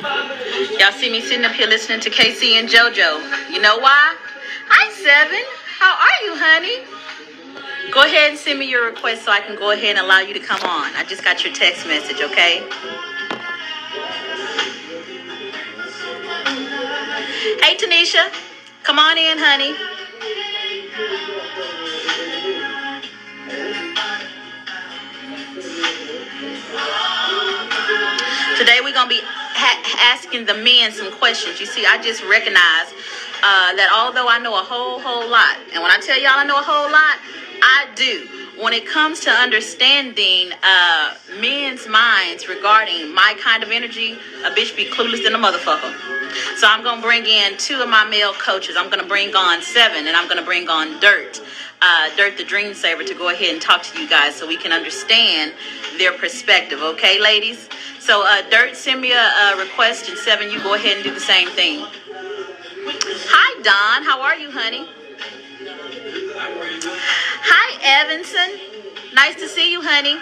Y'all see me sitting up here listening to KC and JoJo. You know why? Hi, Seven. How are you, honey? Go ahead and send me your request so I can go ahead and allow you to come on. I just got your text message, okay? Hey, Tanisha. Come on in, honey. Today we're going to be asking the men some questions. You see, I just recognized that although I know a whole lot, and when I tell y'all I know a whole lot, I do. When it comes to understanding men's minds regarding my kind of energy, a bitch be clueless than a motherfucker. So I'm going to bring in two of my male coaches. I'm going to bring on Seven, and I'm going to bring on Dirt the Dream Saver, to go ahead and talk to you guys so we can understand their perspective. Okay, ladies? So Dirt, send me a request, and Seven, you go ahead and do the same thing. Hi, Don. How are you, honey? Hi, Evanson. Nice to see you, honey.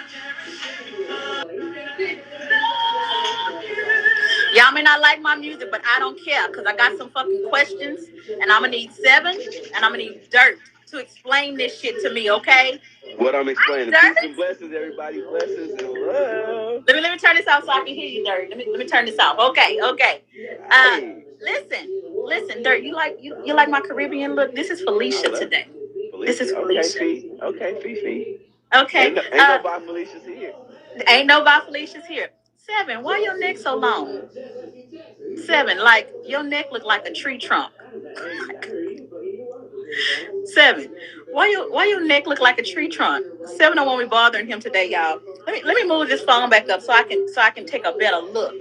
Y'all may not like my music, but I don't care, because I got some fucking questions, and I'm going to need Seven, and I'm going to need Dirt to explain this shit to me, okay? What I'm explaining. Peace and blessings, everybody. Blessings and love. Let me turn this off so I can hear you, Dirt. Let me turn this off. Okay. Hey. Listen, Dirt. You like my Caribbean look? This is Felicia today. This is Felicia. Okay, Fifi. Okay. Ain't no bye Felicia's here. Ain't no bye Felicia's here. Seven, why your neck so long? Seven, like your neck look like a tree trunk. Seven, why your neck look like a tree trunk? Seven don't want me bothering him today, y'all. Let me move this phone back up so I can take a better look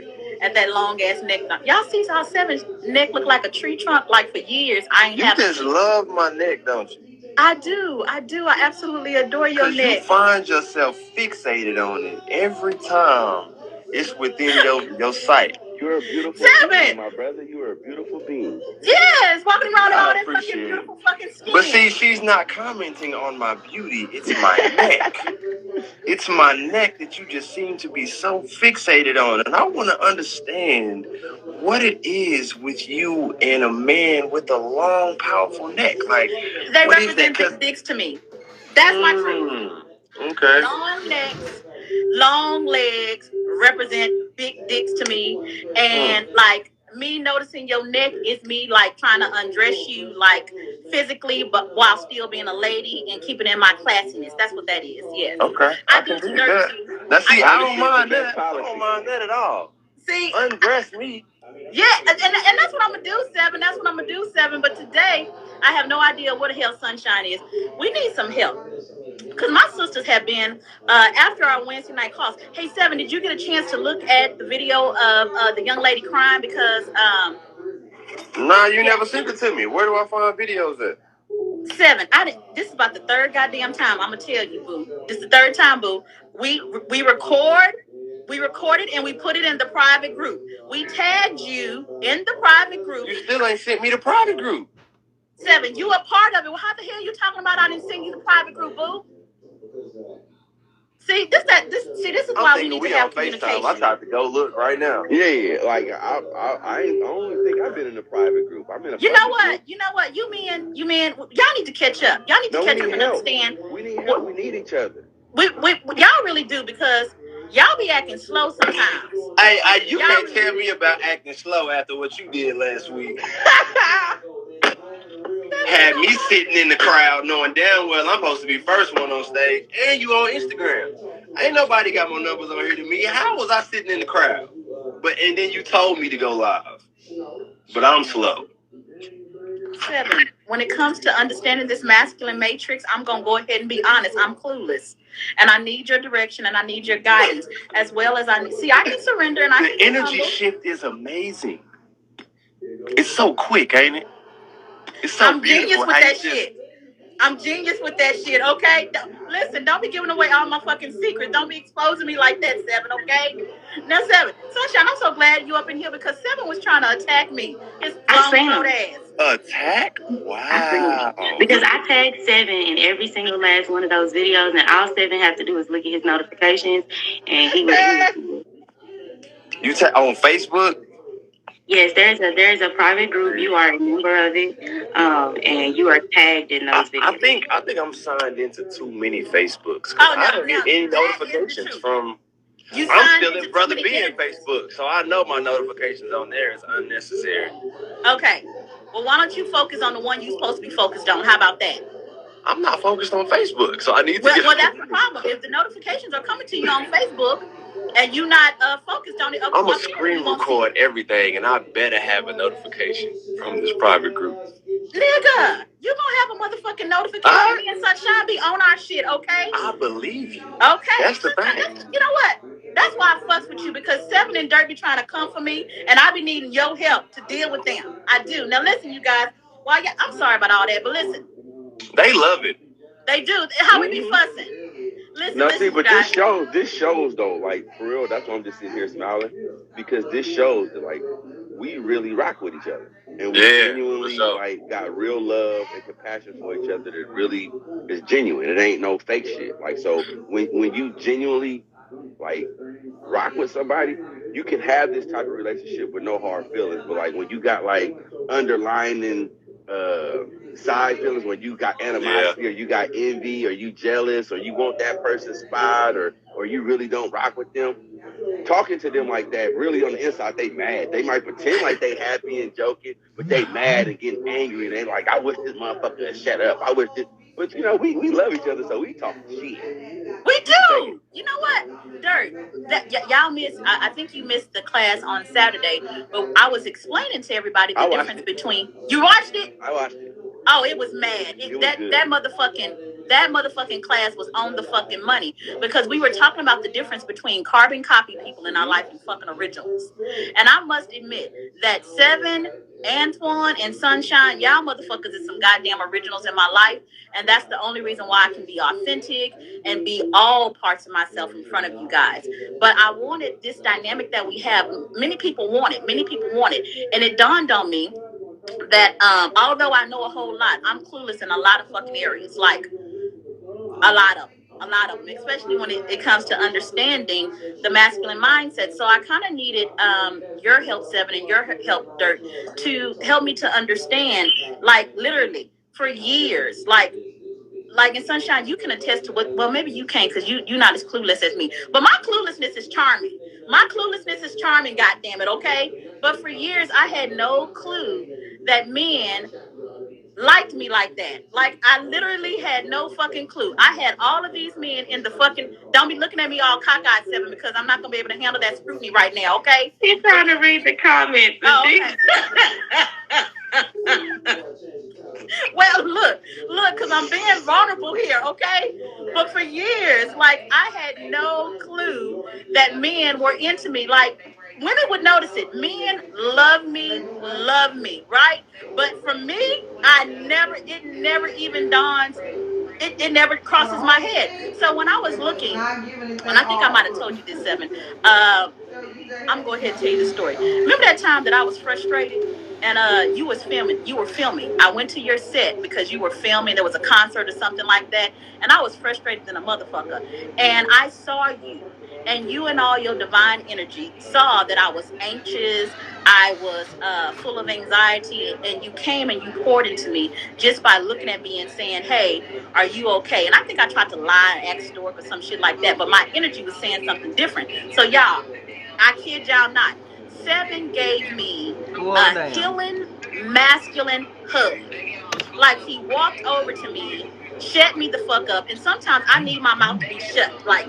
at that long ass neck. Y'all see how Seven's neck look like a tree trunk? Like for years, I ain't. You just love my neck, don't you? I do. I absolutely adore your neck. You find yourself fixated on it every time it's within your sight. You're a beautiful being, my brother. You are a beautiful being. Yes, walking around in all that fucking beautiful fucking skin. But see, she's not commenting on my beauty. It's my neck. It's my neck that you just seem to be so fixated on. And I want to understand what it is with you and a man with a long, powerful neck. Like, they represent big dicks to me. That's my truth. Okay. Long necks, long legs represent big dicks to me. And like me noticing your neck is me like trying to undress you like physically, but while still being a lady and keeping in my classiness. That's what that is. Yes. Okay. I do some dirty too. Now see, I don't mind that. I don't mind that at all. See, undress me. Yeah, and that's what I'm gonna do, Seven. That's what I'm gonna do, Seven. But today, I have no idea what the hell sunshine is. We need some help. Because my sisters have been, after our Wednesday night calls. Hey, Seven, did you get a chance to look at the video of the young lady crying? Because, Nah, you never sent it to me. Where do I find videos at? Seven, this is about the third goddamn time. I'm going to tell you, boo. This is the third time, boo. We recorded and we put it in the private group. We tagged you in the private group. You still ain't sent me the private group. Seven, you a part of it. Well, how the hell you talking about I didn't send you the private group, boo? See, this is why we need to have communication. I tried to go look right now. Yeah. Like I don't think I've been in a private group. I'm in a. You know what? You men, y'all need to catch up. Y'all need to catch up and understand. We need help. We need each other. Y'all really do, because y'all be acting slow sometimes. Hey, you can't tell me about acting slow after what you did last week. Had me sitting in the crowd knowing damn well I'm supposed to be first one on stage, and you on Instagram. Ain't nobody got more numbers on here than me. How was I sitting in the crowd? And then you told me to go live. But I'm slow. Seven, when it comes to understanding this masculine matrix, I'm going to go ahead and be honest. I'm clueless. And I need your direction and I need your guidance, as well as I can surrender. And the energy shift is amazing. It's so quick, ain't it? It's so I'm genius with that shit. I'm genius with that shit, okay? Listen, don't be giving away all my fucking secrets. Don't be exposing me like that, Seven, okay? Now, Seven, Sunshine, I'm so glad you up in here, because Seven was trying to attack me. His long ass. Attack? Wow. Because I tagged Seven in every single last one of those videos, and all Seven have to do is look at his notifications, and he was. You on Facebook? Yes, there's a private group. You are a member of it, and you are tagged in those videos. I think I'm signed into too many Facebooks. I don't get any notifications from. I'm still in Brother B in Facebook, so I know my notifications on there is unnecessary. Okay. Well, why don't you focus on the one you're supposed to be focused on? How about that? I'm not focused on Facebook, so I need to get. Well, that's the problem. If the notifications are coming to you on Facebook and you're not focused on it, I'm gonna screen record everything, and I better have a notification from this private group. Nigga, you gonna have a motherfucking notification. Me and Sunshine be on our shit, okay? I believe you. Okay. That's the thing. You know what? That's why I fuss with you, because Seven and Dirt be trying to come for me, and I be needing your help to deal with them. I do. Now listen, you guys. Well, yeah, I'm sorry about all that, but listen. They love it. They do. How we be fussing. Listen, no, see, but this shows though, like for real. That's why I'm just sitting here smiling, because this shows that like we really rock with each other, and we genuinely like got real love and compassion for each other that really is genuine. It ain't no fake shit. Like so, when you genuinely like rock with somebody, you can have this type of relationship with no hard feelings. But like when you got like underlining side feelings, when you got animosity or you got envy or you jealous or you want that person's spot or you really don't rock with them, talking to them like that, really on the inside they mad. They might pretend like they happy and joking, but they mad and getting angry, and they like, I wish this motherfucker would shut up. I wish this. But you know, we love each other, so we talk shit. We do. You know what, Dirt? Y'all missed. I think you missed the class on Saturday, but I was explaining to everybody the difference between. You watched it? I watched it. Oh, it was mad. That motherfucking class was on the fucking money, because we were talking about the difference between carbon copy people in our life and fucking originals. And I must admit that Seven, Antoine, and Sunshine, y'all motherfuckers is some goddamn originals in my life, and that's the only reason why I can be authentic and be all parts of myself in front of you guys. But I wanted this dynamic that we have. Many people want it, and it dawned on me that although I know a whole lot, I'm clueless in a lot of fucking areas, like a lot of them, especially when it comes to understanding the masculine mindset. So I kind of needed your help, Seven, and your help, Dirt, to help me to understand, like literally for years, like in Sunshine, you can attest to what. Well, maybe you can't, because you're not as clueless as me. But my cluelessness is charming. God damn it, okay? But for years, I had no clue that men liked me like that. Like, I literally had no fucking clue. I had all of these men in the fucking. Don't be looking at me all cockeyed, Seven, because I'm not gonna be able to handle that scrutiny right now, okay? He's trying to read the comments. Oh, okay. Well, look, because I'm being vulnerable here, okay? But for years, like, I had no clue that men were into me. Like, women would notice it. Men love me, right? But for me, it never even dawns. It never crosses my head. So when I was looking, and I think I might have told you this, Seven, I'm going to go ahead and tell you the story. Remember that time that I was frustrated and you were filming. I went to your set because you were filming. There was a concert or something like that, and I was frustrated than a motherfucker. And I saw you, and you and all your divine energy saw that I was anxious. I was full of anxiety, and you came and you poured into me just by looking at me and saying, "Hey, are you okay?" And I think I tried to lie and act stork or some shit like that, but my energy was saying something different. So y'all, I kid y'all not, Seven gave me a healing masculine hug. Like, he walked over to me, shut me the fuck up, and sometimes I need my mouth to be shut. Like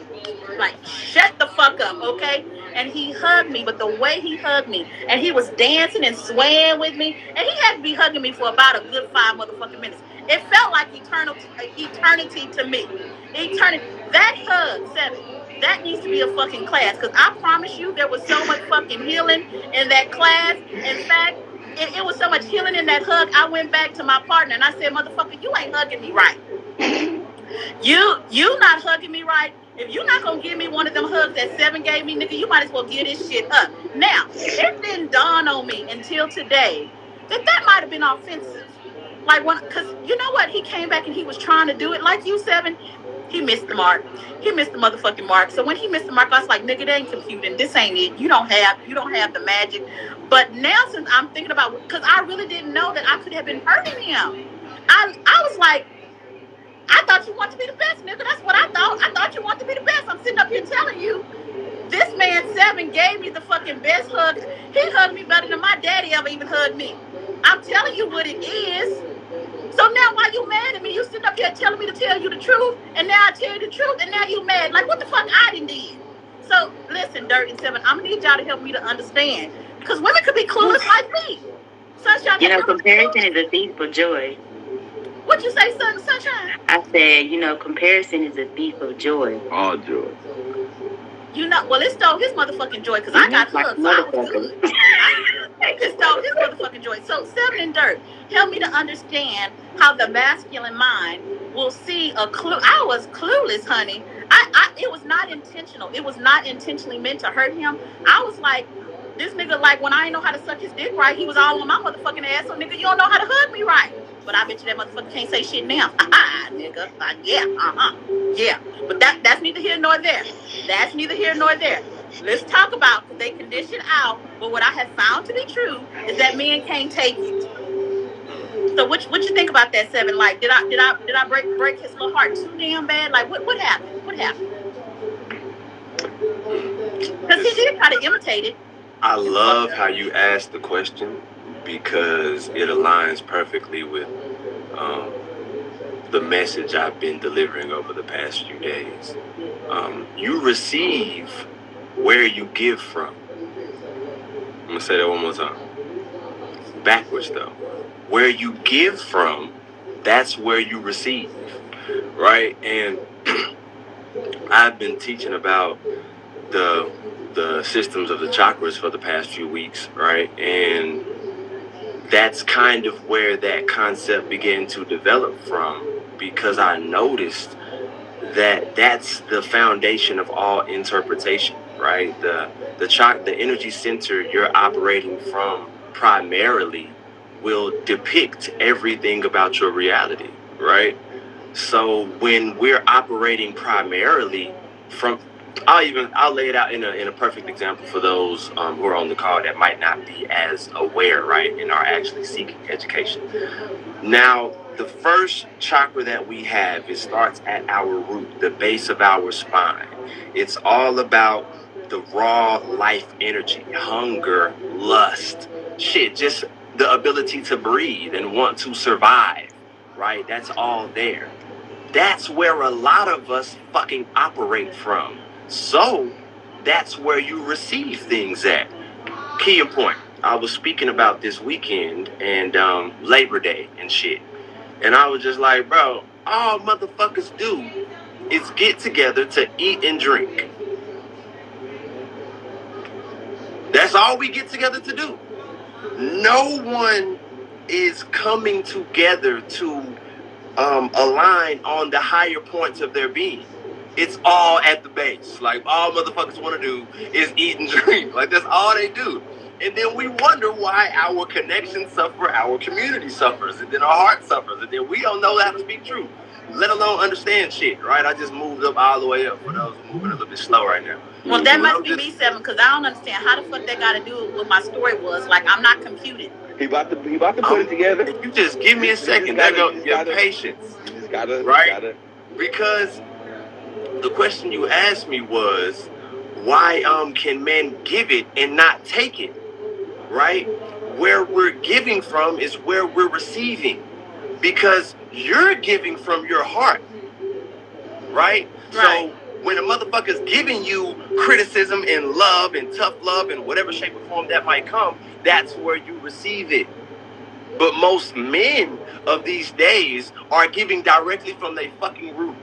shut the fuck up, okay? And he hugged me, but the way he hugged me, and he was dancing and swaying with me, and he had to be hugging me for about a good 5 motherfucking minutes. It felt like eternity to me. Eternity. That hug, Seven, that needs to be a fucking class, because I promise you there was so much fucking healing in that class. In fact, it was so much healing in that hug. I went back to my partner and I said, "Motherfucker, you ain't hugging me right. You not hugging me right. If you're not gonna give me one of them hugs that Seven gave me, nigga, you might as well give this shit up." Now, it didn't dawn on me until today that might have been offensive. Like, because you know what? He came back and he was trying to do it like you, Seven. He missed the mark. He missed the motherfucking mark. So when he missed the mark, I was like, nigga, that ain't computing. This ain't it. You don't have the magic. But now since I'm thinking about, because I really didn't know that I could have been hurting him. I was like, I thought you wanted to be the best, nigga. That's what I thought. I thought you wanted to be the best. I'm sitting up here telling you, this man 7 gave me the fucking best hug. He hugged me better than my daddy ever even hugged me. I'm telling you what it is. So now why you mad at me? You sitting up here telling me to tell you the truth, and now I tell you the truth, and now you mad. Like, what the fuck I done did? So listen, Dirt and 7, I'm gonna need y'all to help me to understand. Because women could be clueless like me. Sunshine, comparison is a thief of joy. What you say, Sunshine? I said, comparison is a thief of joy. All joy. Well, it stole his motherfucking joy because I got hugged, so I was good. It stole his motherfucking joy. So 7 and Dirt, help me to understand how the masculine mind will see a clue. I was clueless, honey. It was not intentional. It was not intentionally meant to hurt him. I was like, this nigga, like, when I ain't know how to suck his dick right, he was all on my motherfucking ass. So, nigga, you don't know how to hug me right. But I bet you that motherfucker can't say shit now. Nigga. Yeah. But that's neither here nor there. That's neither here nor there. Let's talk about, because they condition out, but what I have found to be true is that men can't take it. So what you think about that, 7? Like, did I break his little heart too damn bad? Like, what happened? What happened? Because he did try to imitate it. I love how you asked the question because it aligns perfectly with the message I've been delivering over the past few days. You receive where you give from. I'm going to say that one more time. Backwards, though. Where you give from, that's where you receive, right? And I've been teaching about the systems of the chakras for the past few weeks, right? And that's kind of where that concept began to develop from, because I noticed that that's the foundation of all interpretation, right? The energy center you're operating from primarily will depict everything about your reality, right? So when we're operating primarily from, I'll lay it out in a perfect example for those who are on the call that might not be as aware, right, and are actually seeking education. Now, the first chakra that we have, it starts at our root, the base of our spine. It's all about the raw life energy, hunger, lust, just the ability to breathe and want to survive, right? That's all there. That's where a lot of us fucking operate from. So that's where you receive things at. Key and point. I was speaking about this weekend and Labor Day and shit. And I was just like, bro, all motherfuckers do is get together to eat and drink. That's all we get together to do. No one is coming together to align on the higher points of their being. It's all at the base. Like, all motherfuckers want to do is eat and drink. Like, that's all they do. And then we wonder why our connections suffer, our community suffers, and then our heart suffers, and then we don't know how to speak truth, let alone understand shit, right? I just moved up all the way up for those moving a little bit slow right now. Well, that must be me, 7, because I don't understand how the fuck that got to do with what my story was. Like, I'm not computing. He about to put it together. You just give me a second. There go your patience. You just gotta, right? Because the question you asked me was, why can men give it and not take it, right? Where we're giving from is where we're receiving, because you're giving from your heart, right? So when a motherfucker's giving you criticism and love and tough love in whatever shape or form that might come, that's where you receive it. But most men of these days are giving directly from their fucking root.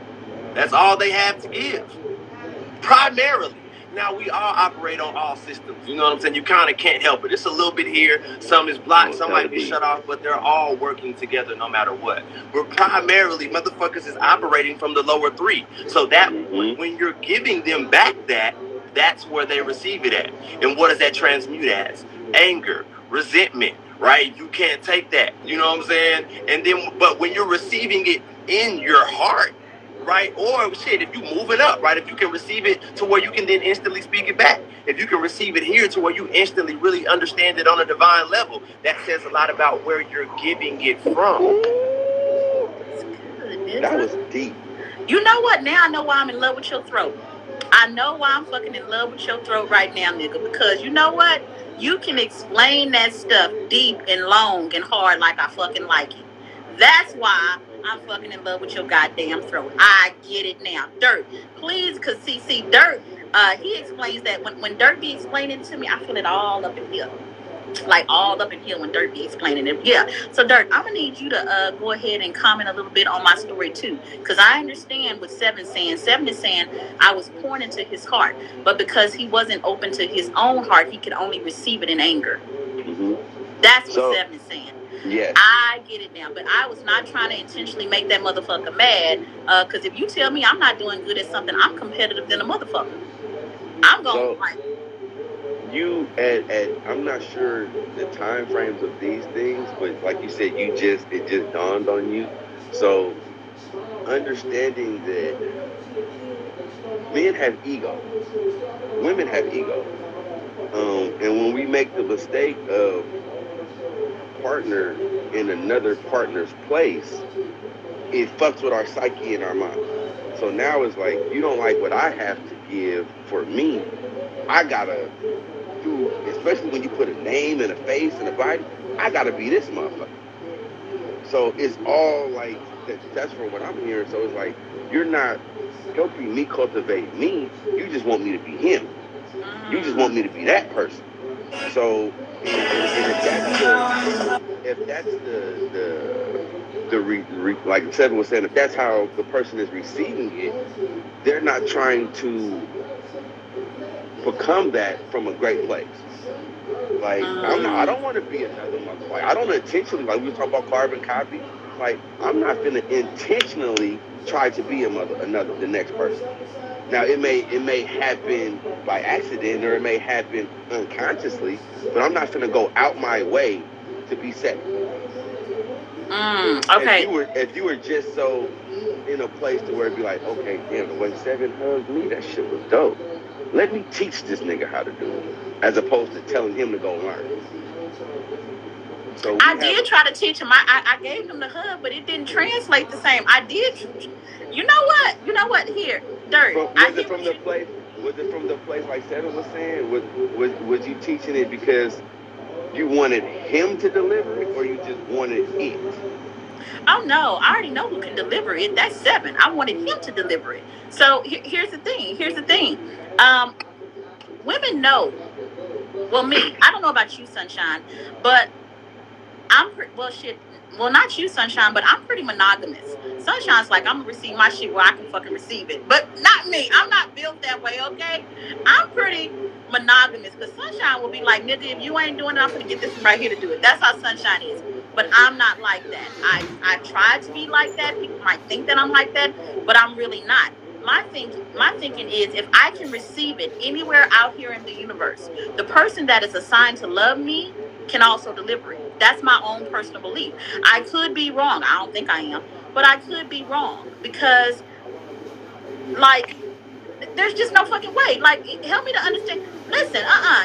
That's all they have to give, primarily. Now, we all operate on all systems. You know what I'm saying? You kind of can't help it. It's a little bit here. Some is blocked. Some might be shut off. But they're all working together no matter what. But primarily, motherfuckers is operating from the lower 3. So that when you're giving them back that's where they receive it at. And what does that transmute as? Anger, resentment, right? You can't take that. You know what I'm saying? And then, but when you're receiving it in your heart, right? Or shit, if you move it up, right? If you can receive it to where you can then instantly speak it back. If you can receive it here to where you instantly really understand it on a divine level, that says a lot about where you're giving it from. Good, that was deep. You know what? Now I know why I'm in love with your throat. I know why I'm fucking in love with your throat right now, nigga. Because you know what? You can explain that stuff deep and long and hard like I fucking like it. That's why I'm fucking in love with your goddamn throat. I get it now. Dirt, please, because see, Dirt, he explains that when Dirt be explaining to me, I feel it all up in here. Like all up in here when Dirt be explaining it. Yeah. So Dirt, I'm gonna need you to go ahead and comment a little bit on my story too, because I understand what Seven is saying I was pouring into his heart, but because he wasn't open to his own heart, he could only receive it in anger. Mm-hmm. That's what Seven is saying. Yes. I get it now, but I was not trying to intentionally make that motherfucker mad. Because if you tell me I'm not doing good at something, I'm competitive than a motherfucker. I'm going to fight. You I'm not sure the time frames of these things, but like you said, it just dawned on you. So understanding that men have ego, women have ego, and when we make the mistake of partner in another partner's place, it fucks with our psyche and our mind. So now it's like, you don't like what I have to give for me, I gotta do, especially when you put a name and a face and a body, I gotta be this motherfucker. So it's all like, that's from what I'm hearing. So it's like, you're not helping me cultivate me, you just want me to be him. You just want me to be that person. So if that's the like Seven was saying, if that's how the person is receiving it, they're not trying to become that from a great place. Like, I don't want to be another motherfucker. Like, I don't intentionally, like we were talking about carbon copy, like, I'm not gonna intentionally try to be the next person. Now, it may happen by accident or it may happen unconsciously, but I'm not gonna go out my way to be Seven. Okay. If you were just so in a place to where it'd be like, okay, damn, the way Seven hugged me, that shit was dope. Let me teach this nigga how to do it, as opposed to telling him to go learn. So I did try to teach him. I gave him the hug, but it didn't translate the same. I did. You know what? Here, Dirt. Was it from the place like Seven was saying? Was you teaching it because you wanted him to deliver it, or you just wanted it? Oh no, I already know who can deliver it. That's Seven. I wanted him to deliver it. So here's the thing. Women know. Well, me. I don't know about you, Sunshine, but well, not you, Sunshine, but I'm pretty monogamous. Sunshine's like, I'm gonna receive my shit where I can fucking receive it. But not me. I'm not built that way, okay? I'm pretty monogamous, because Sunshine will be like, nigga, if you ain't doing it, I'm gonna get this right here to do it. That's how Sunshine is. But I'm not like that. I try to be like that. People might think that I'm like that, but I'm really not. My thinking is, if I can receive it anywhere out here in the universe, the person that is assigned to love me can also deliver it. That's my own personal belief. I could be wrong. I don't think I am, but I could be wrong, because, like, there's just no fucking way. Like, help me to understand. Listen,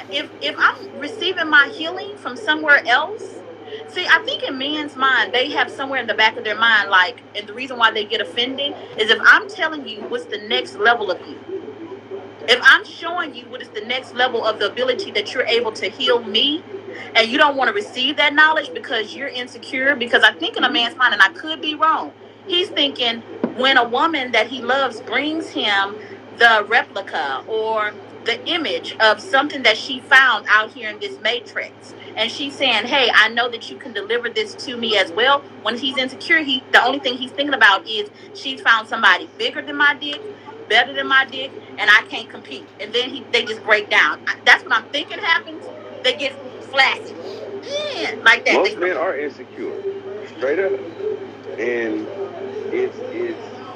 if I'm receiving my healing from somewhere else, see, I think in men's mind, they have somewhere in the back of their mind, like, and the reason why they get offended is if I'm telling you what's the next level of you. If I'm showing you what is the next level of the ability that you're able to heal me, and you don't want to receive that knowledge because you're insecure, because I think in a man's mind, and I could be wrong, he's thinking when a woman that he loves brings him the replica or the image of something that she found out here in this matrix, and she's saying, hey, I know that you can deliver this to me as well. When he's insecure, the only thing he's thinking about is she's found somebody bigger than my dick, better than my dick, and I can't compete. And then they just break down. That's what I'm thinking happens. They get flashy. Yeah, like that. Most men are insecure, straight up. And it's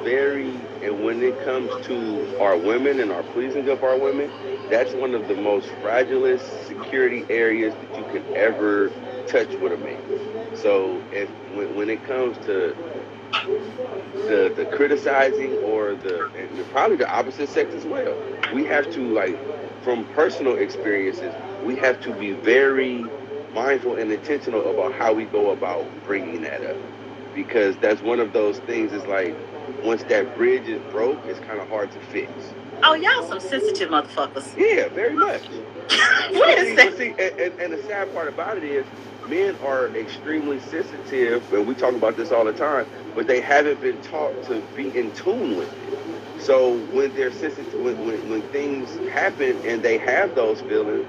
very, and when it comes to our women and our pleasing of our women, that's one of the most fragilest security areas that you can ever touch with a man. So when it comes to the criticizing or and probably the opposite sex as well. We have to, like, from personal experiences, we have to be very mindful and intentional about how we go about bringing that up, because that's one of those things. Is like, once that bridge is broke, it's kind of hard to fix. Oh, y'all some sensitive motherfuckers. Yeah, very much. What is that? See, and the sad part about it is, men are extremely sensitive, and we talk about this all the time, but they haven't been taught to be in tune with it. So when they're sensitive, when things happen and they have those feelings,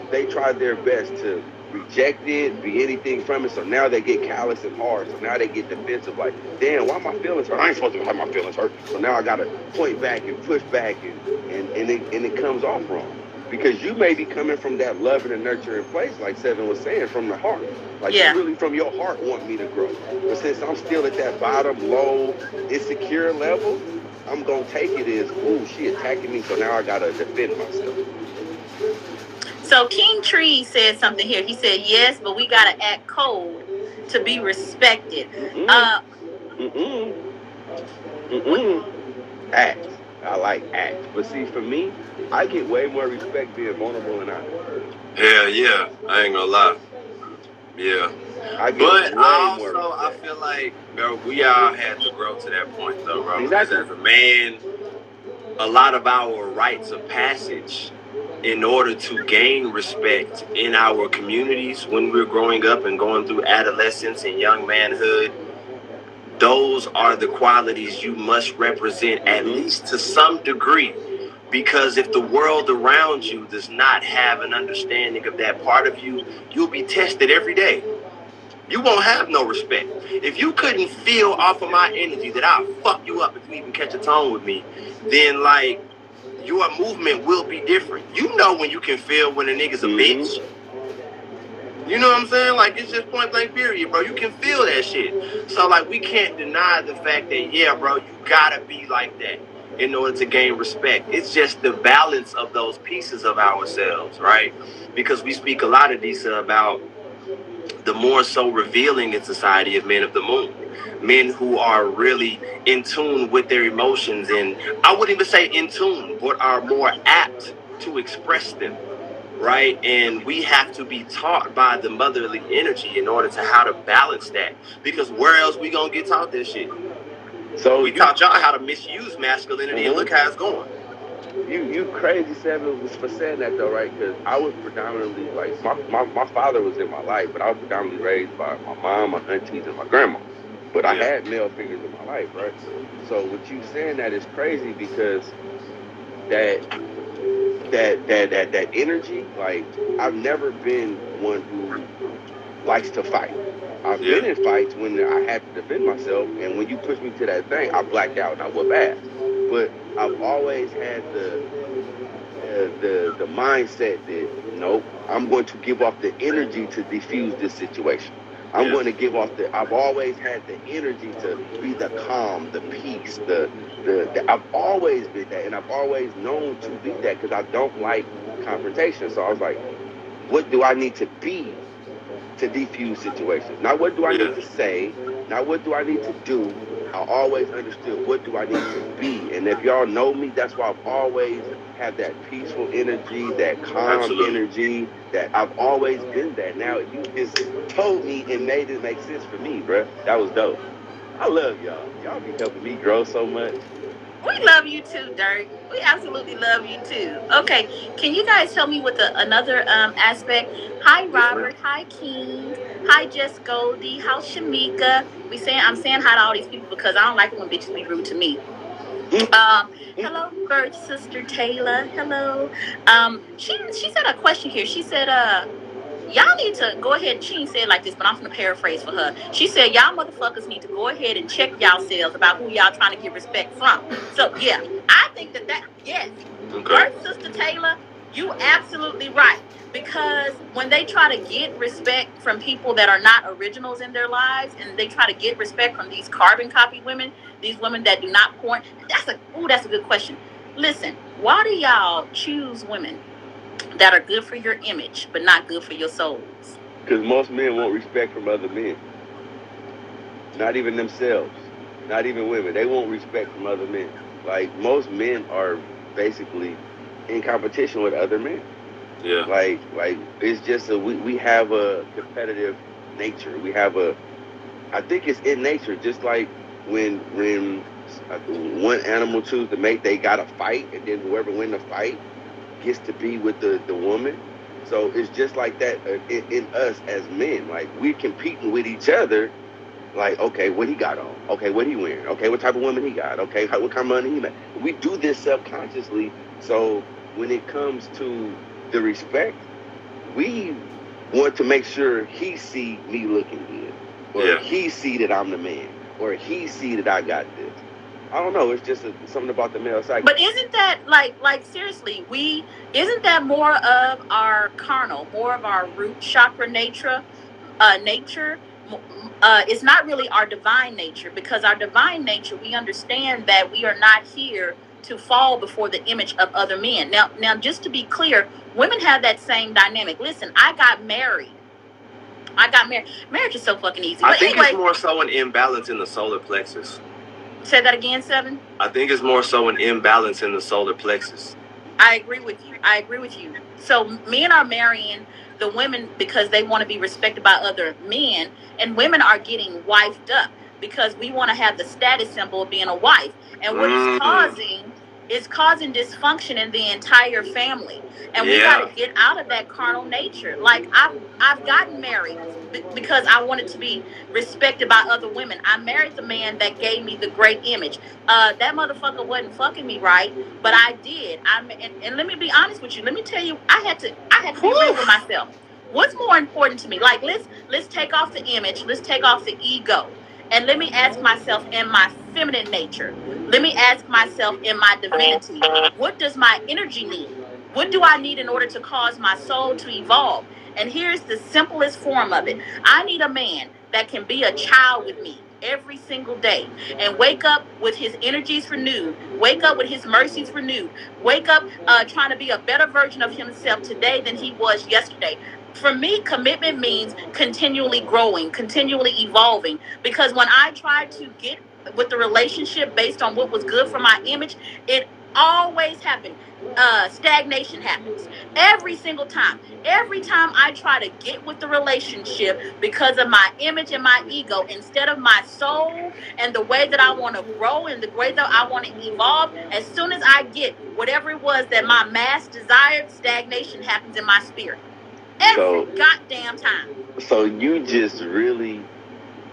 they try their best to reject it, be anything from it. So now they get callous and hard. So now they get defensive, like, damn, why my feelings hurt? I ain't supposed to have my feelings hurt. So now I gotta point back and push back, and it comes off wrong. Because you may be coming from that loving and nurturing place, like Seven was saying, from the heart. Like, you really from your heart want me to grow. But since I'm still at that bottom, low, insecure level, I'm going to take it as, ooh, she attacking me, so now I got to defend myself. So King Tree said something here. He said, yes, but we got to act cold to be respected. Act. I like act. But see, for me, I get way more respect being vulnerable and honest. Yeah. I ain't gonna lie. Yeah. But also, I feel like, bro, we all had to grow to that point, though, bro. Exactly. Because as a man, a lot of our rites of passage, in order to gain respect in our communities when we're growing up and going through adolescence and young manhood, those are the qualities you must represent, at least to some degree. Because if the world around you does not have an understanding of that part of you, you'll be tested every day. You won't have no respect. If you couldn't feel off of my energy that I'll fuck you up if you even catch a tone with me, then, like, your movement will be different. You know when you can feel when a nigga's a bitch. You know what I'm saying? Like, it's just point blank period, bro. You can feel that shit. So, like, we can't deny the fact that, yeah, bro, you gotta be like that in order to gain respect. It's just the balance of those pieces of ourselves, right? Because we speak a lot of these about the more so revealing in society of men of the moon. Men who are really in tune with their emotions, and I wouldn't even say in tune, but are more apt to express them. Right? And we have to be taught by the motherly energy in order to how to balance that. Because where else we gonna get taught this shit? So we taught y'all how to misuse masculinity, and look how it's going. You crazy, Seven, for saying that, though, right? Because I was predominantly, like, my father was in my life, but I was predominantly raised by my mom, my aunties, and my grandma. But I had male figures in my life, right? So what you saying that is crazy, because that energy, like, I've never been one who likes to fight. I've been in fights when I had to defend myself, and when you push me to that thing, I black out and I whoop ass. But I've always had the mindset that, nope, I'm going to give off the energy to defuse this situation. I'm going to give off I've always had the energy to be the calm, the peace, I've always been that, and I've always known to be that, because I don't like confrontation. So I was like, what do I need to be to defuse situations? Not what do I need to say, not what do I need to do. I always understood, what do I need to be? And if y'all know me, that's why I've always had that peaceful energy, that calm energy, that I've always been that. Now you just told me and made it make sense for me, bruh. That was dope. I love y'all. Y'all be helping me grow so much. We love you too, Dirk. We absolutely love you too. Okay, can you guys help me with another aspect? Hi, Robert. Hi, King. Hi, Jess Goldie. How's Shamika? I'm saying hi to all these people because I don't like it when bitches be rude to me. Hello, Bird Sister Taylor. Hello. She said a question here. She said, y'all need to go ahead. She didn't say it like this, but I'm going to paraphrase for her. She said, y'all motherfuckers need to go ahead and check y'allselves about who y'all trying to get respect from. So, yeah, I think yes. Okay. Bird Sister Taylor, you absolutely right. Because when they try to get respect from people that are not originals in their lives, and they try to get respect from these carbon copy women, these women that do not point, that's a good question. Listen, why do y'all choose women that are good for your image but not good for your souls? Because most men want respect from other men, not even themselves. Not even women. They want respect from other men. Like, most men are basically in competition with other men. Yeah. Like it's just we have a competitive nature. We have I think it's in nature. Just like when one animal chooses to mate, they gotta fight, and then whoever win the fight gets to be with the woman. So it's just like that in us as men. Like, we're competing with each other. Like, okay, what he got on? Okay, what he wearing? Okay, what type of woman he got? Okay, what kind of money he made? We do this subconsciously. So when it comes to the respect, we want to make sure he see me looking good, or he see that I'm the man, or he see that I got this. I don't know. It's just something about the male psyche. But isn't that like seriously? Isn't that more of our carnal, more of our root chakra nature? It's not really our divine nature, because our divine nature, we understand that we are not here to fall before the image of other men. Now, just to be clear, women have that same dynamic. Listen, I got married. Marriage is so fucking easy. I think it's more so an imbalance in the solar plexus. Say that again, Seven. I think it's more so an imbalance in the solar plexus. I agree with you. So men are marrying the women because they want to be respected by other men, and women are getting wifed up because we want to have the status symbol of being a wife. And what it's causing dysfunction in the entire family. And we got to get out of that carnal nature. Like, I've gotten married because I wanted to be respected by other women. I married the man that gave me the great image. That motherfucker wasn't fucking me right, but I did. And let me be honest with you. Let me tell you, I had to be real with myself. What's more important to me? Like, let's take off the image. Let's take off the ego. And let me ask myself, in my feminine nature, let me ask myself, in my divinity, what does my energy need? What do I need in order to cause my soul to evolve? And here's the simplest form of it. I need a man that can be a child with me every single day and wake up with his energies renewed, wake up with his mercies renewed, wake up trying to be a better version of himself today than he was yesterday. For me, commitment means continually growing, continually evolving. Because when I tried to get with the relationship based on what was good for my image, it always happened. Stagnation happens every single time. Every time I try to get with the relationship because of my image and my ego, instead of my soul and the way that I want to grow and the way that I want to evolve, as soon as I get whatever it was that my mass desired, stagnation happens in my spirit. Every goddamn time. So you just really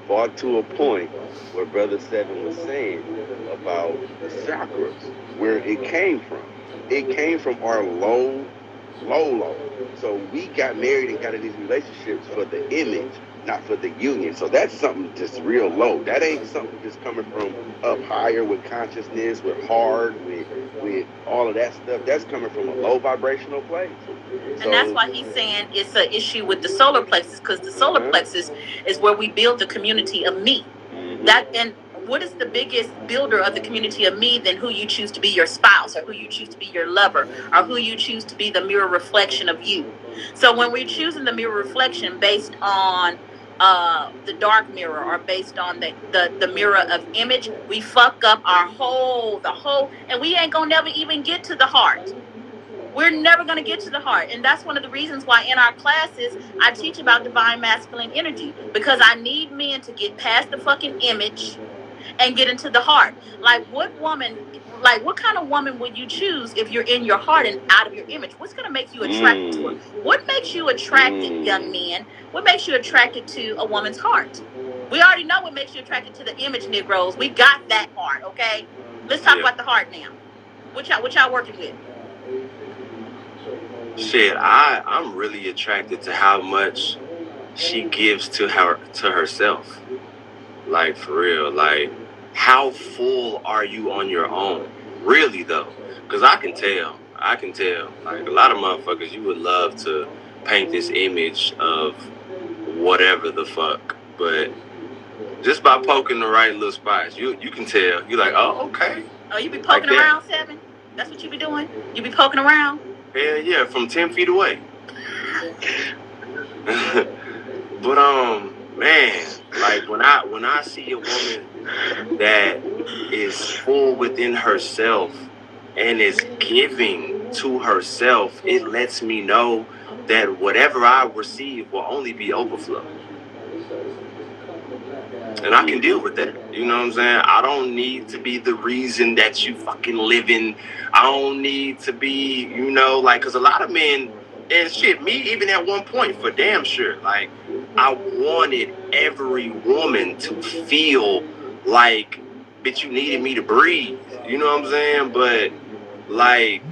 brought to a point where Brother Seven was saying about the chakras, where it came from. It came from our low. So we got married and got in these relationships for the image, not for the union. So that's something just real low. That ain't something just coming from up higher with consciousness, with heart, with all of that stuff. That's coming from a low vibrational place. And that's why he's saying it's an issue with the solar plexus, because the solar plexus is where we build the community of me. And what is the biggest builder of the community of me than who you choose to be your spouse, or who you choose to be your lover, or who you choose to be the mirror reflection of you? So when we're choosing the mirror reflection based on the dark mirror, or based on the mirror of image, we fuck up our whole, and we ain't gonna never even get to the heart. We're never going to get to the heart. And that's one of the reasons why in our classes I teach about divine masculine energy, because I need men to get past the fucking image and get into the heart. Like, what kind of woman would you choose if you're in your heart and out of your image? What's going to make you attracted to her? What makes you attracted, young men? What makes you attracted to a woman's heart? We already know what makes you attracted to the image, Negroes. We got that part, okay? Let's talk about the heart now. What y'all working with? Shit, I'm really attracted to how much she gives to herself. Like, for real, like, how full are you on your own? Really, though, because I can tell. Like, a lot of motherfuckers, you would love to paint this image of whatever the fuck, but just by poking the right little spots, you can tell. You're like, oh, okay. Oh, you be poking like around, Seven? That's what you be doing? You be poking around? Hell yeah, from 10 feet away. But man, Like when I see a woman that is full within herself and is giving to herself, it lets me know that whatever I receive will only be overflow. And I can deal with that. You know what I'm saying? I don't need to be the reason that you fucking living. I don't need to be, you know, like, because a lot of men, and shit, me even at one point, for damn sure, like, I wanted every woman to feel like, bitch, you needed me to breathe. You know what I'm saying? But, like,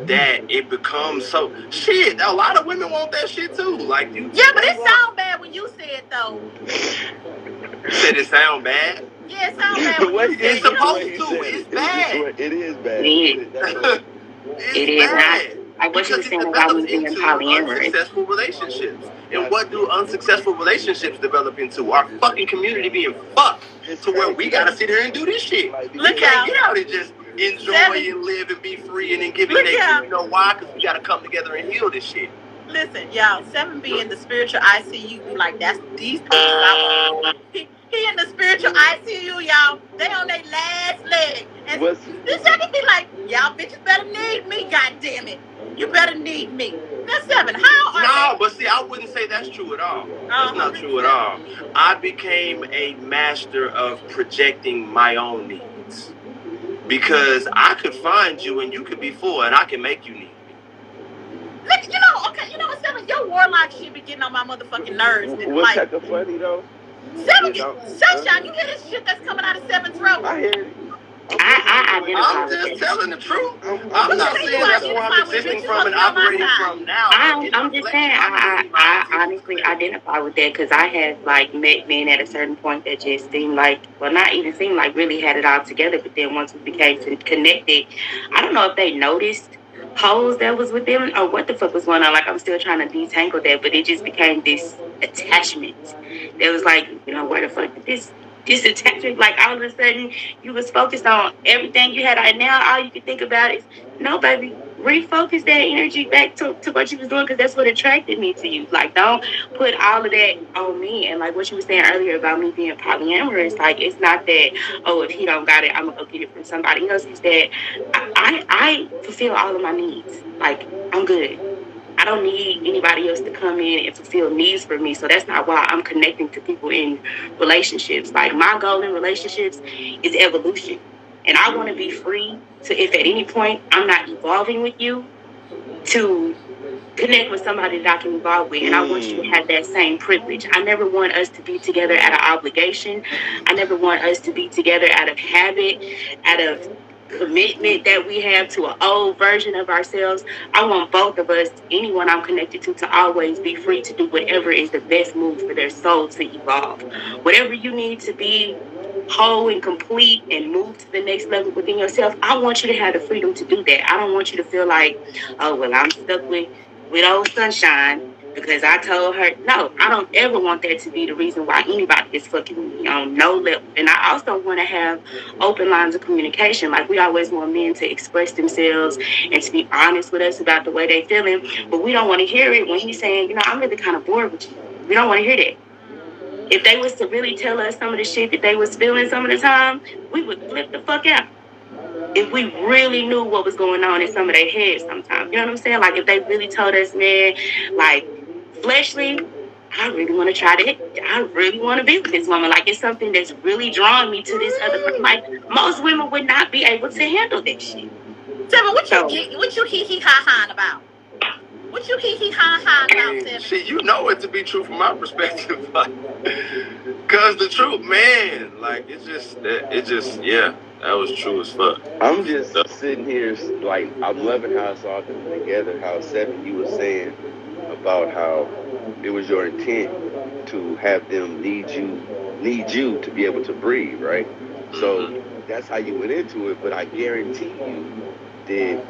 that it becomes so shit. A lot of women want that shit too. Like, you, yeah, but it sound bad when you say it though. You said it sound bad? Yeah, it sound bad when you say it's supposed to. It's bad. It is bad. It is not. Like what you were saying about me being polyamorous. Unsuccessful relationships. And what do unsuccessful relationships develop into? Our fucking community being fucked to where we gotta sit here and do this shit. We can't get out and just enjoy and live and be free and then give it next. You know why? Because we gotta come together and heal this shit. Listen, y'all, 7 be in the spiritual ICU. Be like, that's these people. He in the spiritual ICU, y'all. They on their last leg. And this 7 be like, y'all bitches better need me, goddammit. You better need me. That's 7. How are No, but see, I wouldn't say that's true at all. That's not true at all. I became a master of projecting my own needs. Because I could find you and you could be full and I can make you need me. You know, okay, you know what, 7? Your warlock shit be getting on my motherfucking nerves. What's like, kind of funny though? 7, Sunshine, you hear this shit that's coming out of 7's throat? I hear it. I'm just telling the truth. I'm not saying that's where I'm existing from and operating from now. I'm just saying, I honestly identify with that because I have like met men at a certain point that just seemed like, well, not even seemed like really had it all together. But then once we became connected, I don't know if they noticed holes that was with them or what the fuck was going on. Like I'm still trying to detangle that, but it just became this attachment. That was like, you know, where the fuck did this attachment, like all of a sudden you was focused on everything you had, and now all you can think about is, no, baby, refocus that energy back to what you was doing, because that's what attracted me to you. Like, don't put all of that on me. And like what you were saying earlier about me being polyamorous, like it's not that, oh, if he don't got it, I'm gonna go get it from somebody else. It's that I fulfill all of my needs. Like, I'm good. I don't need anybody else to come in and fulfill needs for me. So that's not why I'm connecting to people in relationships. Like, my goal in relationships is evolution. And I want to be free to, if at any point I'm not evolving with you, to connect with somebody that I can evolve with. And I want you to have that same privilege. I never want us to be together out of obligation. I never want us to be together out of habit, out of commitment that we have to an old version of ourselves. I want both of us, anyone I'm connected to always be free to do whatever is the best move for their soul to evolve. Whatever you need to be whole and complete and move to the next level within yourself, I want you to have the freedom to do that. I don't want you to feel like, oh, well, I'm stuck with old Sunshine because I told her. No, I don't ever want that to be the reason why anybody is fucking me on no level. And I also want to have open lines of communication. Like, we always want men to express themselves and to be honest with us about the way they're feeling. But we don't want to hear it when he's saying, you know, I'm really kind of bored with you. We don't want to hear that. If they was to really tell us some of the shit that they was feeling some of the time, we would flip the fuck out. If we really knew what was going on in some of their heads sometimes. You know what I'm saying? Like, if they really told us, man, like, fleshly, I really want to try to, I really want to be with this woman. Like, it's something that's really drawing me to this other person. Like, most women would not be able to handle that shit. Seven, what you hee-hee-ha-ha about? What you hee-hee-ha-ha about, Seven? Shit, you know it to be true from my perspective. Because the truth, man, like, it just, yeah, that was true as fuck. I'm just sitting here, like, I'm loving how it's all coming together, how Seven, you were saying about how it was your intent to have them need you to be able to breathe, right? So that's how you went into it, but I guarantee you that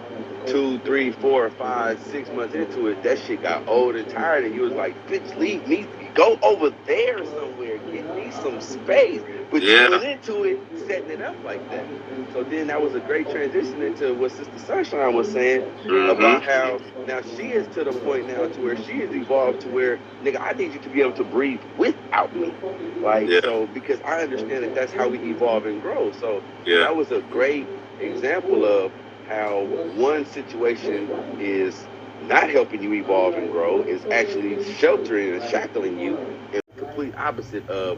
2, 3, 4, 5, 6 months into it, that shit got old and tired, and you was like, bitch, leave me, go over there somewhere, get me some space. But you went into it setting it up like that. So then that was a great transition into what Sister Sunshine was saying about how now she is to the point now to where she has evolved to where, nigga, I need you to be able to breathe without me. Like, so, because I understand that that's how we evolve and grow. So that was a great example of how one situation is not helping you evolve and grow, is actually sheltering and shackling you, and complete opposite of,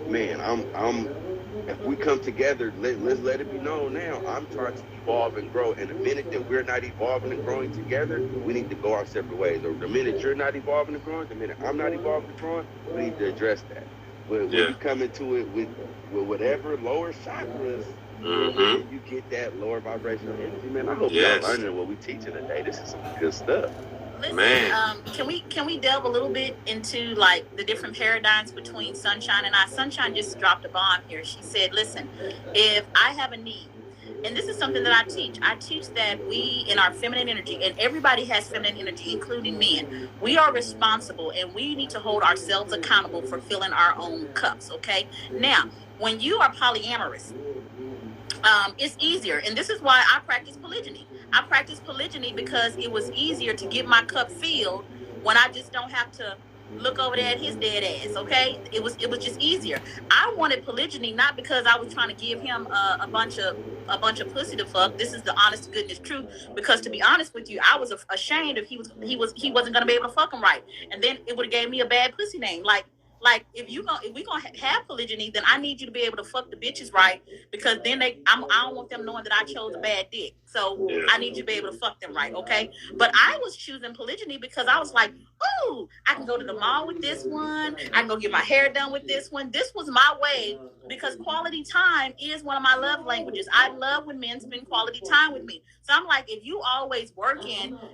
man, I'm if we come together, let's let it be known now, I'm trying to evolve and grow. And the minute that we're not evolving and growing together, we need to go our separate ways. Or the minute you're not evolving and growing, the minute I'm not evolving and growing, we need to address that. But when you come into it with whatever lower chakras, you get that lower vibrational energy, man. I hope y'all learning what we teaching today. This is some good stuff. Listen, man. Can we delve a little bit into like the different paradigms between Sunshine and I? Sunshine just dropped a bomb here. She said, listen, if I have a need, and this is something that I teach that we in our feminine energy, and everybody has feminine energy, including men, we are responsible and we need to hold ourselves accountable for filling our own cups, okay? Now, when you are polyamorous, it's easier, and this is why I practice polygyny. I practice polygyny because it was easier to get my cup filled when I just don't have to look over there at his dead ass. Okay, it was just easier. I wanted polygyny not because I was trying to give him a bunch of pussy to fuck. This is the honest to goodness truth. Because to be honest with you, I was ashamed if he wasn't gonna be able to fuck him right, and then it would have gave me a bad pussy name. Like if we gonna have polygyny, then I need you to be able to fuck the bitches right, because then I don't want them knowing that I chose a bad dick. So I need you to be able to fuck them right, okay? But I was choosing polygyny because I was like, ooh, I can go to the mall with this one. I can go get my hair done with this one. This was my way, because quality time is one of my love languages. I love when men spend quality time with me. So I'm like, if you always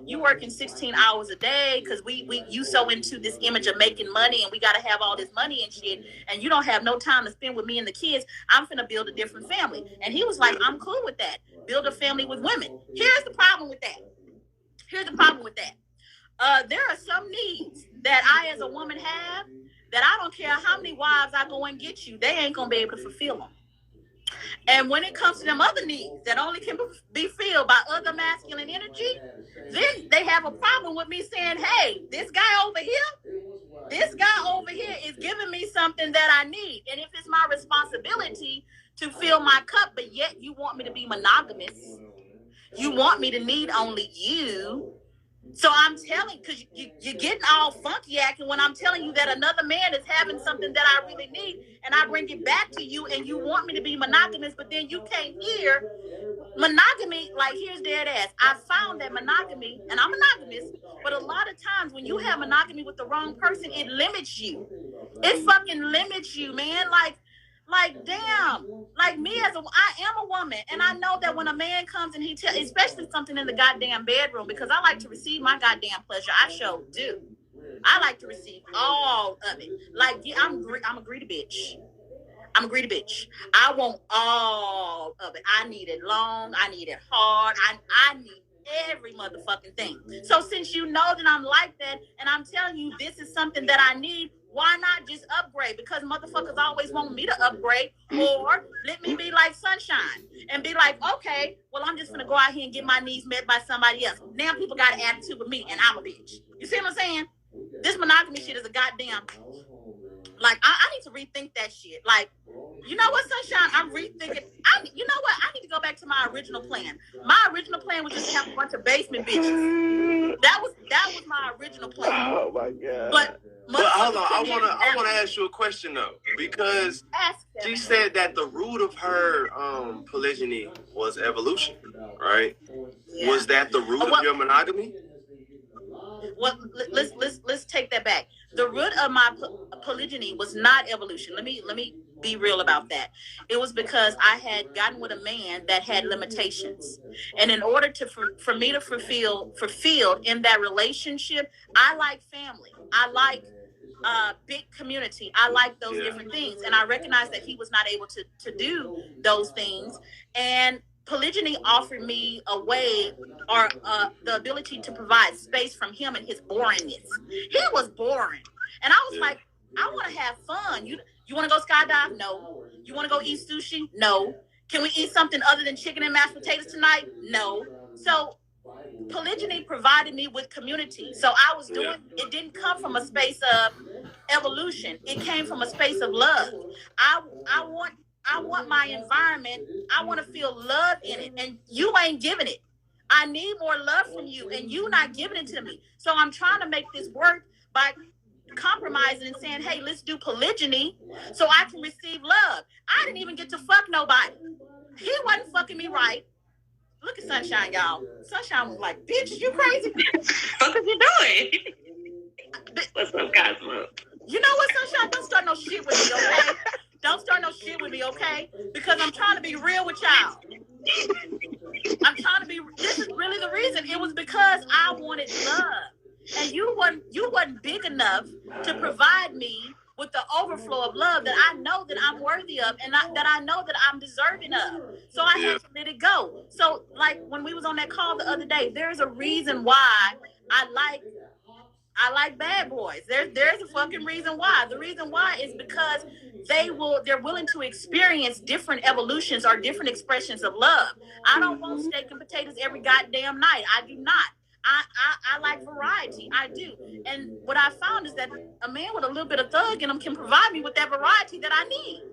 you working 16 hours a day because you so into this image of making money and we got to have all this money and shit, and you don't have no time to spend with me and the kids, I'm finna build a different family. And he was like, I'm cool with that. Build a family with women. Here's the problem with that. There are some needs that I as a woman have that I don't care how many wives I go and get you, they ain't gonna be able to fulfill them. And when it comes to them other needs that only can be filled by other masculine energy, then they have a problem with me saying, hey, this guy over here is giving me something that I need. And if it's my responsibility to fill my cup, but yet you want me to be monogamous, you want me to need only you. So I'm telling, because you're getting all funky acting when I'm telling you that another man is having something that I really need, and I bring it back to you, and you want me to be monogamous, but then you can't hear monogamy. Like, here's dead ass. I found that monogamy, and I'm monogamous, but a lot of times when you have monogamy with the wrong person, it limits you. It fucking limits you, man. Like, damn, like me I am a woman, and I know that when a man comes and he especially something in the goddamn bedroom, because I like to receive my goddamn pleasure. I sure do. I like to receive all of it. Like, yeah, I'm a greedy bitch. I want all of it. I need it long. I need it hard. I need every motherfucking thing. So since you know that I'm like that, and I'm telling you this is something that I need, why not just upgrade? Because motherfuckers always want me to upgrade, or let me be like Sunshine and be like, okay, well, I'm just gonna go out here and get my needs met by somebody else. Now people got an attitude with me, and I'm a bitch. You see what I'm saying? This monogamy shit is a goddamn, like, I need to rethink that shit. Like, you know what, Sunshine? I'm rethinking. You know what? I need to go back to my original plan. My original plan was just to have a bunch of basement bitches. That was my original plan. Oh my god! But hold on, I wanna ask you a question though, because she said that the root of her polygyny was evolution, right? Yeah. Was that the root of your monogamy? Well, let's take that back. The root of my polygyny was not evolution. Let me be real about that. It was because I had gotten with a man that had limitations, and in order for me to fulfilled in that relationship, I like family. I like big community. I like those different things, and I recognized that he was not able to do those things, and polygyny offered me a way or the ability to provide space from him and his boringness. He was boring, and I was like, I want to have fun. You want to go skydive? No. You want to go eat sushi? No. Can we eat something other than chicken and mashed potatoes tonight? No. So polygyny provided me with community. So I was doing it. Didn't come from a space of evolution. It came from a space of love. I want my environment. I want to feel love in it, and you ain't giving it. I need more love from you, and you not giving it to me. So I'm trying to make this work by compromising and saying, hey, let's do polygyny so I can receive love. I didn't even get to fuck nobody. He wasn't fucking me right. Look at Sunshine, y'all. Sunshine was like, bitch, you crazy? What are you doing? What's up, Cosmo? You know what, Sunshine? Don't start no shit with me, okay? Don't start no shit with me, okay? Because I'm trying to be real with y'all. I'm trying to be. This is really the reason. It was because I wanted love, and you wasn't big enough to provide me with the overflow of love that I know that I'm worthy of, and that I know that I'm deserving of. So I had to let it go. So, like when we was on that call the other day, there's a reason why I like bad boys. There's a fucking reason why. The reason why is because they're willing to experience different evolutions or different expressions of love. I don't want steak and potatoes every goddamn night. I do not. I like variety. I do. And what I found is that a man with a little bit of thug in him can provide me with that variety that I need.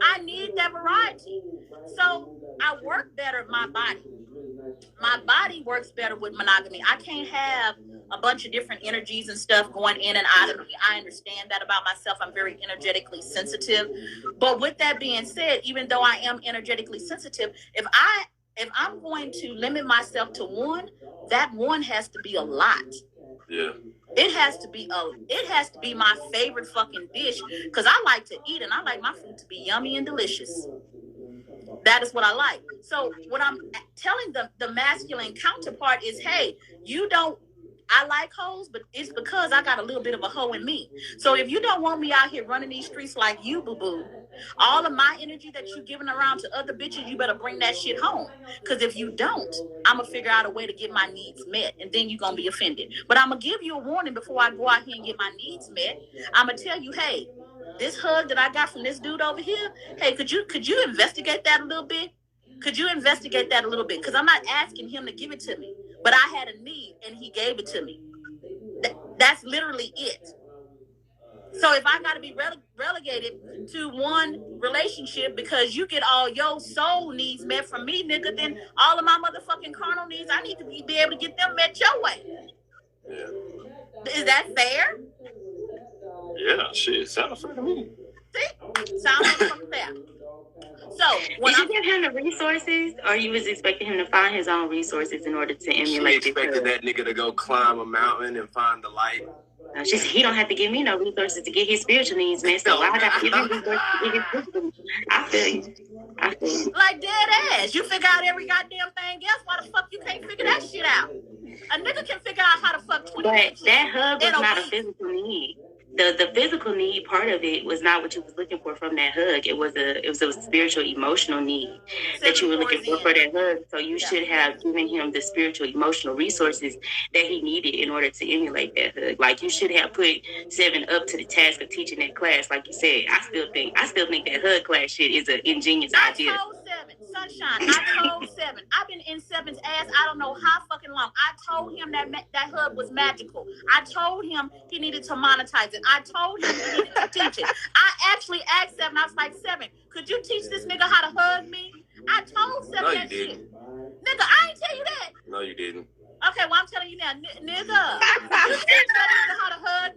I need that variety. So I work better my body. My body works better with monogamy. I can't have a bunch of different energies and stuff going in and out of me. I understand that about myself. I'm very energetically sensitive. But with that being said, even though I am energetically sensitive, if I'm going to limit myself to one, that one has to be a lot. Yeah. It has to be my favorite fucking dish, because I like to eat and I like my food to be yummy and delicious. That is what I like. So what I'm telling the masculine counterpart is, hey, I like hoes, but it's because I got a little bit of a hoe in me. So if you don't want me out here running these streets like you, boo-boo, all of my energy that you giving around to other bitches, you better bring that shit home. Because if you don't, I'm going to figure out a way to get my needs met, and then you're going to be offended. But I'm going to give you a warning before I go out here and get my needs met. I'm going to tell you, hey, this hug that I got from this dude over here, hey, could you investigate that a little bit? Could you investigate that a little bit? Because I'm not asking him to give it to me, but I had a need and he gave it to me. That's literally it. So if I got to be relegated to one relationship because you get all your soul needs met from me, nigga, then all of my motherfucking carnal needs, I need to be able to get them met your way. Yeah. Is that fair? Yeah, shit. Sounds fair to me. See? Sounds fair. So, did you give him the resources, or you was expecting him to find his own resources in order to emulate? She expected that nigga to go climb a mountain and find the light. She said he don't have to give me no resources to get his spiritual needs met, so I got to give him resources to get his physical needs. I feel you. Like dead ass. You figure out every goddamn thing else. Why the fuck you can't figure that shit out? A nigga can figure out how to fuck 20 But that hug was not a physical need. The physical need part of it was not what you was looking for from that hug. It was a spiritual, emotional need that you were looking for that hug. So you should have given him the spiritual, emotional resources that he needed in order to emulate that hug. Like you should have put Seven up to the task of teaching that class. Like you said, I still think that hug class shit is an ingenious idea. I told Seven, Sunshine. I told Seven. I've been in Seven's ass. I don't know how fucking long. I told him that hug was magical. I told him he needed to monetize it. I told him he needed to teach it. I actually asked Seven. I was like, Seven, could you teach this nigga how to hug me? I told Seven that shit. Nigga, I ain't tell you that. No, you didn't. Okay, well, I'm telling you now, nigga. Could you teach that nigga how to hug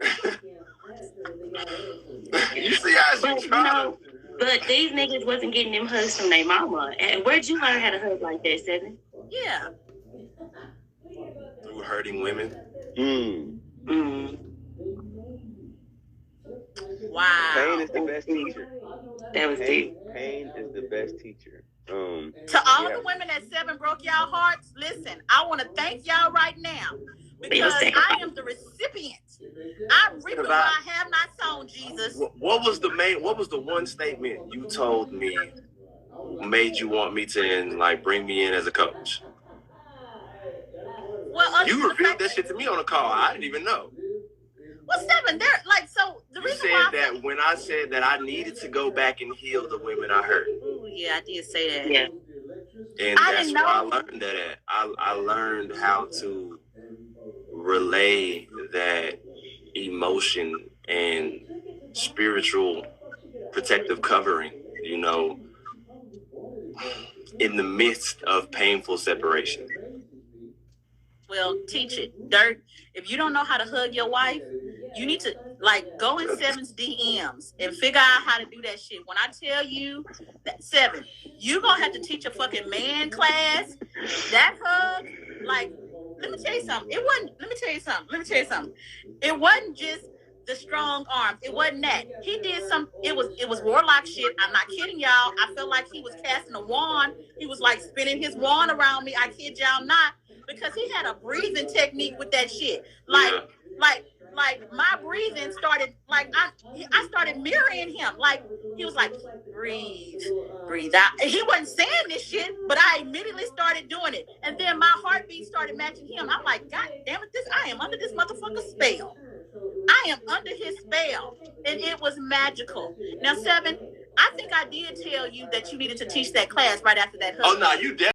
me? You see how she trying. But these niggas wasn't getting them hugs from their mama. And where'd you learn how to hug like that, Seven? Yeah. Through hurting women. Wow. Pain is the best teacher. That was deep. Pain is the best teacher. To all the women that Seven broke y'all hearts, listen, I want to thank y'all right now because I am the recipient. I'm reaping what I have not sown, Jesus. What was the one statement you told me made you want me to like bring me in as a coach? Well, you revealed that shit to me on a call. I didn't even know. Well, Seven, there, like, so the you reason said why that when I said that I needed to go back and heal the women I hurt. Oh yeah, I did say that. Yeah. And that's where I learned that at. I learned how to relay that emotion and spiritual protective covering, you know, in the midst of painful separation. Well, teach it. Dirt, if you don't know how to hug your wife, you need to, like, go in Seven's DMs and figure out how to do that shit. When I tell you that, Seven, you gonna have to teach a fucking man class that hug. Like, let me tell you something. It wasn't just the strong arms. It wasn't that. He did some, it was warlock shit. I'm not kidding y'all. I felt like he was casting a wand. He was like spinning his wand around me. I kid y'all not. Because he had a breathing technique with that shit. Like my breathing started, like, I started mirroring him. Like, he was like, breathe out. He wasn't saying this shit, but I immediately started doing it. And then my heartbeat started matching him. I'm like, God damn it, I am under this motherfucker's spell. I am under his spell. And it was magical. Now, Seven, I think I did tell you that you needed to teach that class right after that hug. Oh, no, you definitely